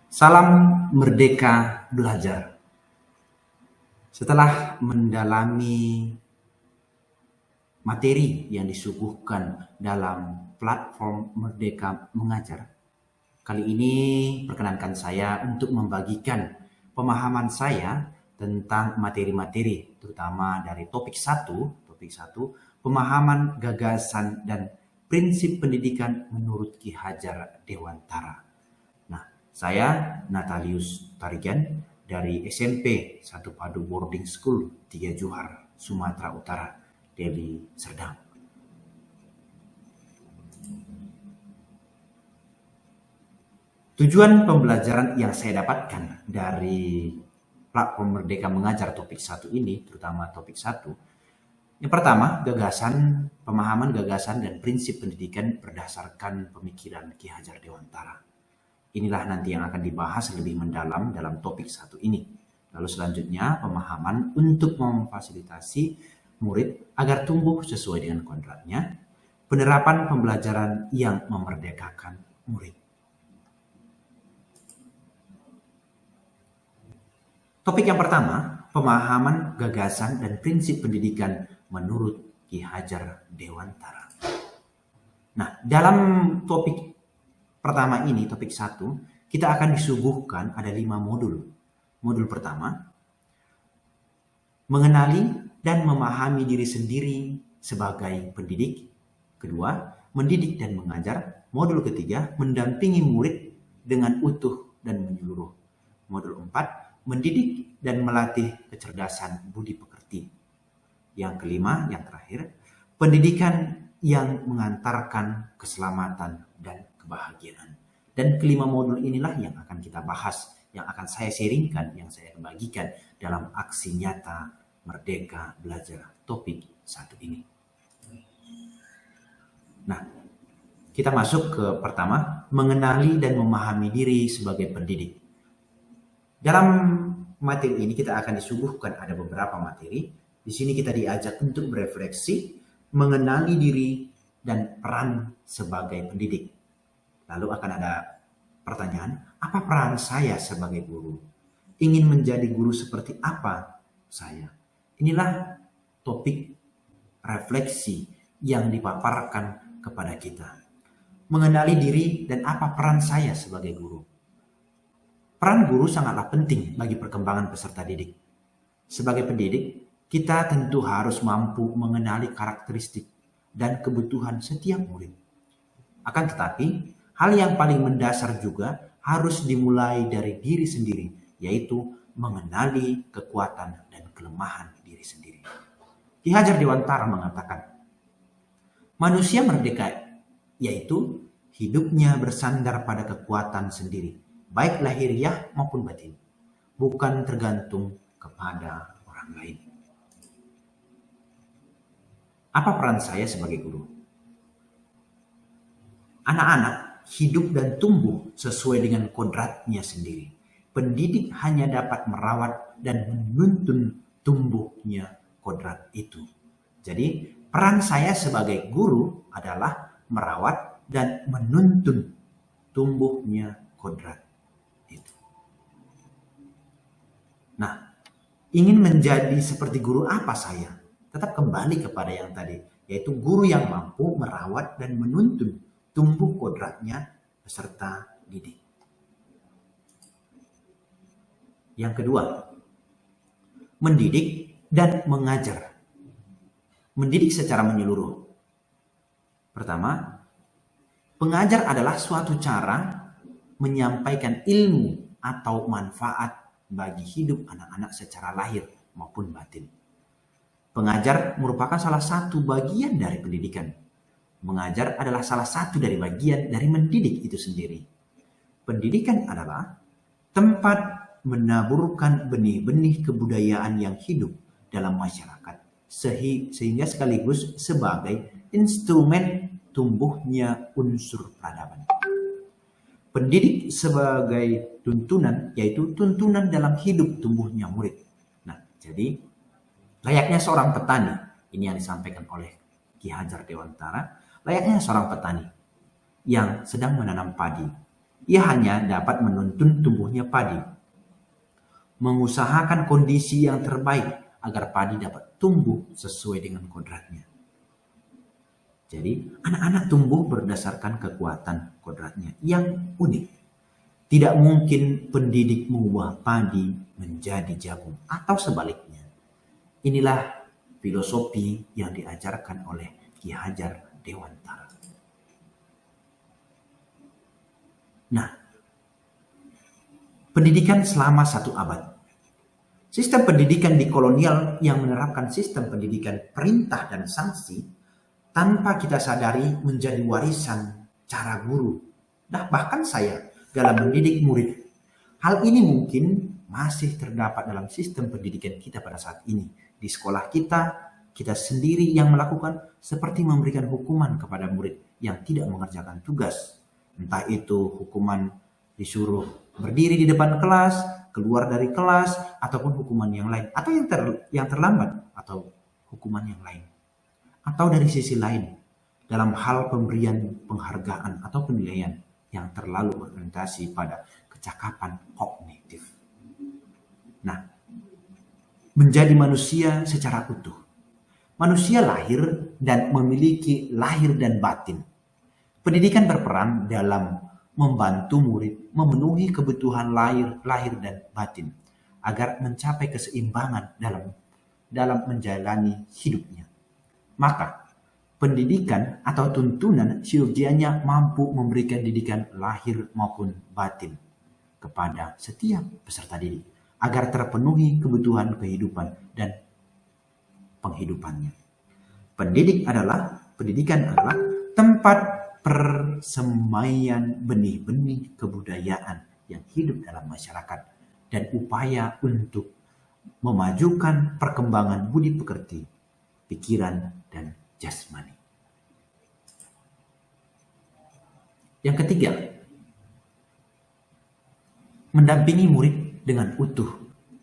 Salam Merdeka Belajar. Setelah mendalami materi yang disuguhkan dalam platform Merdeka Mengajar, kali ini perkenankan saya untuk membagikan pemahaman saya tentang materi-materi, terutama dari topik 1, pemahaman gagasan dan prinsip pendidikan menurut Ki Hajar Dewantara. Saya Natalius Tarigan dari SMP 1 Padu Boarding School 3 Johar, Sumatera Utara, Deli Serdang. Tujuan pembelajaran yang saya dapatkan dari platform Merdeka Mengajar topik 1 ini, terutama topik 1, yang pertama, pemahaman gagasan dan prinsip pendidikan berdasarkan pemikiran Ki Hajar Dewantara. Inilah nanti yang akan dibahas lebih mendalam dalam topik 1 ini. Lalu selanjutnya pemahaman untuk memfasilitasi murid agar tumbuh sesuai dengan kodratnya, penerapan pembelajaran yang memerdekakan murid. Topik yang pertama, pemahaman gagasan dan prinsip pendidikan menurut Ki Hajar Dewantara. Nah, dalam topik pertama ini, topik 1, kita akan disuguhkan ada 5 modul. Modul pertama, mengenali dan memahami diri sendiri sebagai pendidik. Kedua, mendidik dan mengajar. Modul ketiga, mendampingi murid dengan utuh dan menyeluruh. Modul 4, mendidik dan melatih kecerdasan budi pekerti. Yang kelima, yang terakhir, pendidikan yang mengantarkan keselamatan dan kebahagiaan. Dan kelima modul inilah yang akan kita bahas, yang akan saya sharingkan, yang saya bagikan dalam aksi nyata Merdeka Belajar topik 1 ini. Nah, kita masuk ke pertama, mengenali dan memahami diri sebagai pendidik. Dalam materi ini kita akan disuguhkan ada beberapa materi. Di sini kita diajak untuk berefleksi, mengenali diri dan peran sebagai pendidik. Lalu akan ada pertanyaan, apa peran saya sebagai guru? Ingin menjadi guru seperti apa saya? Inilah topik refleksi yang dipaparkan kepada kita. Mengenali diri dan apa peran saya sebagai guru. Peran guru sangatlah penting bagi perkembangan peserta didik. Sebagai pendidik, kita tentu harus mampu mengenali karakteristik dan kebutuhan setiap murid. Akan tetapi, hal yang paling mendasar juga harus dimulai dari diri sendiri, yaitu mengenali kekuatan dan kelemahan diri sendiri. Ki Hajar Dewantara mengatakan, manusia merdeka yaitu hidupnya bersandar pada kekuatan sendiri, baik lahiriah maupun batin, bukan tergantung kepada orang lain. Apa peran saya sebagai guru? Anak-anak hidup dan tumbuh sesuai dengan kodratnya sendiri. Pendidik hanya dapat merawat dan menuntun tumbuhnya kodrat itu. Jadi peran saya sebagai guru adalah merawat dan menuntun tumbuhnya kodrat itu. Nah, ingin menjadi seperti guru apa saya? Tetap kembali kepada yang tadi, yaitu guru yang mampu merawat dan menuntun tumbuh kodratnya peserta didik. Yang kedua, mendidik dan mengajar. Mendidik secara menyeluruh. Pertama, pengajar adalah suatu cara menyampaikan ilmu atau manfaat bagi hidup anak-anak secara lahir maupun batin. Pengajar merupakan salah satu bagian dari pendidikan. Mengajar adalah salah satu dari bagian dari mendidik itu sendiri. Pendidikan adalah tempat menaburkan benih-benih kebudayaan yang hidup dalam masyarakat, sehingga sekaligus sebagai instrumen tumbuhnya unsur peradaban. Pendidik sebagai tuntunan, yaitu tuntunan dalam hidup tumbuhnya murid. Nah, jadi layaknya seorang petani, ini yang disampaikan oleh Ki Hajar Dewantara, layaknya seorang petani yang sedang menanam padi. Ia hanya dapat menuntun tumbuhnya padi, mengusahakan kondisi yang terbaik agar padi dapat tumbuh sesuai dengan kodratnya. Jadi anak-anak tumbuh berdasarkan kekuatan kodratnya yang unik. Tidak mungkin pendidik mengubah padi menjadi jagung atau sebaliknya. Inilah filosofi yang diajarkan oleh Ki Hajar Dewantara. Nah, pendidikan selama 1 abad. Sistem pendidikan di kolonial yang menerapkan sistem pendidikan perintah dan sanksi tanpa kita sadari menjadi warisan cara guru. Nah, bahkan saya dalam mendidik murid. Hal ini mungkin masih terdapat dalam sistem pendidikan kita pada saat ini. Di sekolah kita sendiri yang melakukan seperti memberikan hukuman kepada murid yang tidak mengerjakan tugas. Entah itu hukuman disuruh berdiri di depan kelas, keluar dari kelas, ataupun hukuman yang lain. Atau yang terlambat, atau hukuman yang lain. Atau dari sisi lain, dalam hal pemberian penghargaan atau penilaian yang terlalu berorientasi pada kecakapan kognitif. Nah, menjadi manusia secara utuh. Manusia lahir dan memiliki lahir dan batin. Pendidikan berperan dalam membantu murid memenuhi kebutuhan lahir dan batin agar mencapai keseimbangan dalam menjalani hidupnya. Maka pendidikan atau tuntunan siogianya mampu memberikan didikan lahir maupun batin kepada setiap peserta didik agar terpenuhi kebutuhan kehidupan dan penghidupannya. Pendidikan adalah tempat persemaian benih-benih kebudayaan yang hidup dalam masyarakat dan upaya untuk memajukan perkembangan budi pekerti, pikiran, dan jasmani. Yang ketiga, mendampingi murid dengan utuh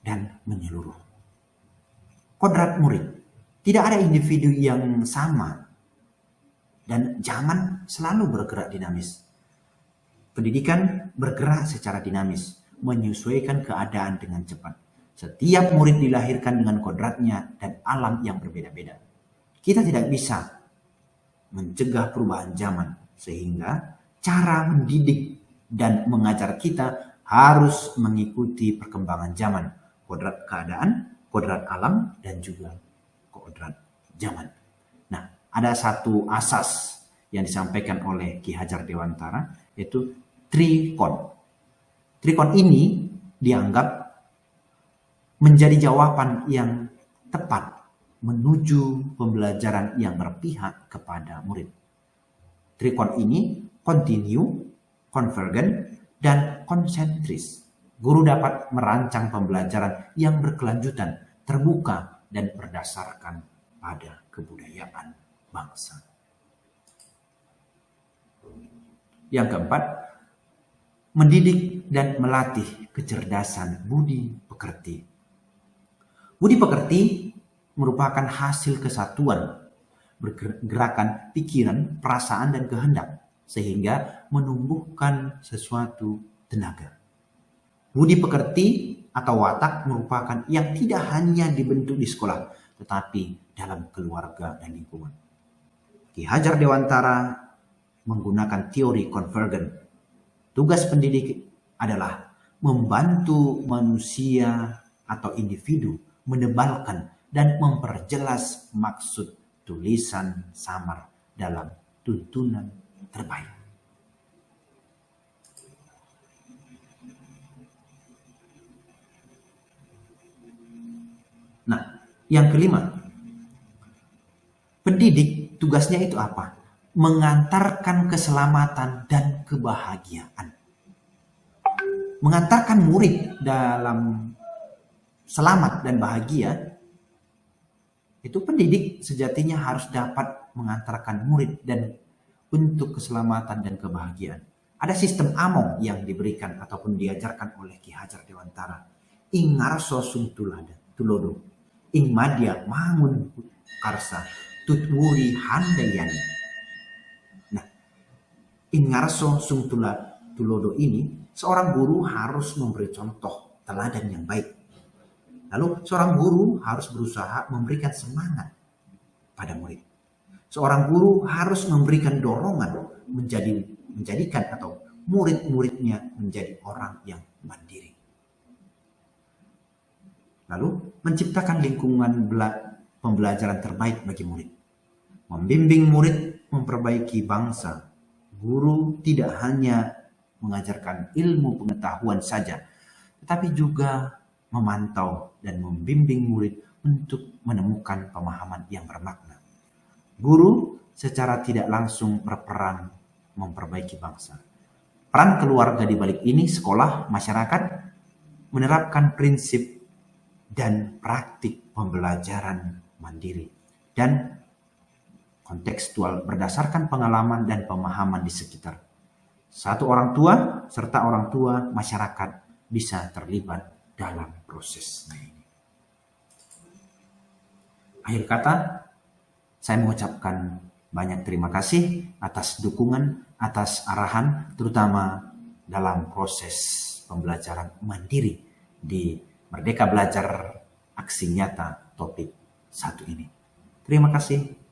dan menyeluruh. Kodrat murid, tidak ada individu yang sama dan zaman selalu bergerak dinamis. Pendidikan bergerak secara dinamis, menyesuaikan keadaan dengan cepat. Setiap murid dilahirkan dengan kodratnya dan alam yang berbeda-beda. Kita tidak bisa mencegah perubahan zaman, sehingga cara mendidik dan mengajar kita harus mengikuti perkembangan zaman, kodrat keadaan, kodrat alam, dan juga kodrat zaman. Nah, ada satu asas yang disampaikan oleh Ki Hajar Dewantara, yaitu trikon. Trikon ini dianggap menjadi jawaban yang tepat menuju pembelajaran yang berpihak kepada murid. Trikon ini continue, convergent, dan konsentris. Guru dapat merancang pembelajaran yang berkelanjutan, terbuka, dan berdasarkan pada kebudayaan bangsa. Yang keempat, mendidik dan melatih kecerdasan budi pekerti. Budi pekerti merupakan hasil kesatuan gerakan pikiran, perasaan, dan kehendak sehingga menumbuhkan sesuatu tenaga. Budi pekerti atau watak merupakan yang tidak hanya dibentuk di sekolah, tetapi dalam keluarga dan lingkungan. Ki Hajar Dewantara menggunakan teori konvergen. Tugas pendidik adalah membantu manusia atau individu menebalkan dan memperjelas maksud tulisan samar dalam tuntunan terbaik. Nah, yang kelima, pendidik tugasnya itu apa? Mengantarkan keselamatan dan kebahagiaan. Mengantarkan murid dalam selamat dan bahagia, itu pendidik sejatinya harus dapat mengantarkan murid dan untuk keselamatan dan kebahagiaan. Ada sistem among yang diberikan ataupun diajarkan oleh Ki Hajar Dewantara. Ing ngarso sung tulodo, ing madya mangun karsa, tutwuri handayani. Nah, ing ngarso sung Tulodo ini, seorang guru harus memberi contoh teladan yang baik. Lalu seorang guru harus berusaha memberikan semangat pada murid. Seorang guru harus memberikan dorongan menjadikan atau murid-muridnya menjadi orang yang mandiri. Lalu menciptakan lingkungan pembelajaran terbaik bagi murid. Membimbing murid memperbaiki bangsa. Guru tidak hanya mengajarkan ilmu pengetahuan saja, tetapi juga memantau dan membimbing murid untuk menemukan pemahaman yang bermakna. Guru secara tidak langsung berperan memperbaiki bangsa. Peran keluarga di balik ini, sekolah, masyarakat, menerapkan prinsip dan praktik pembelajaran mandiri dan kontekstual berdasarkan pengalaman dan pemahaman di sekitar. Satu orang tua serta orang tua masyarakat bisa terlibat dalam prosesnya ini. Akhir kata, saya mengucapkan banyak terima kasih atas dukungan, atas arahan, terutama dalam proses pembelajaran mandiri di Merdeka Belajar Aksi Nyata topik 1 ini. Terima kasih.